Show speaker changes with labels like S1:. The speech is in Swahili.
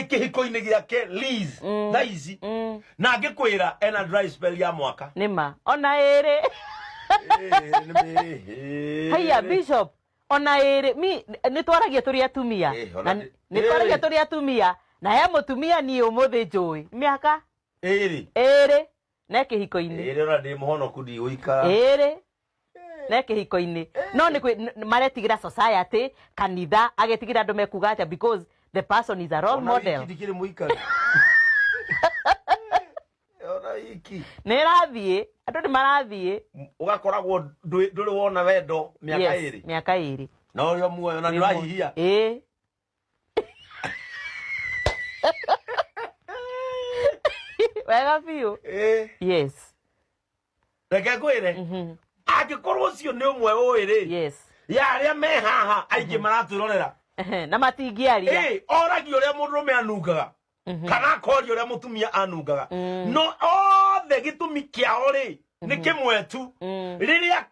S1: kihiko-ini giake Liz thaici na ngikwira ena dry spell ya mwaka
S2: nima ona ere haya Bishop ona ere mi nitwaragia turi atumia nitwaragia turi atumia na ya mutumia ni umuthi njui miaka ere na kihiko-ini
S1: ere ora ndi muhonoku ndi uikara
S2: ere na kihiko-ini no ni maretigira society kanitha agetigira andu mekuga atia because the person is a role model
S1: ndikire muikara ora iki
S2: nirathie andu ni marathie
S1: ugakoragwo nduri wona wendo miaka iri no yo muoyo na nirahihia
S2: wega biu yes
S1: reke kwire agikorwo cio ni umwe uiri
S2: yes
S1: ya aria me haha aingi maraturorera
S2: na matingiaria
S1: oragio ria mundurume anungaga kana kori ria mutumia anungaga no othe gitumi kiao ri ni kimwe tu riria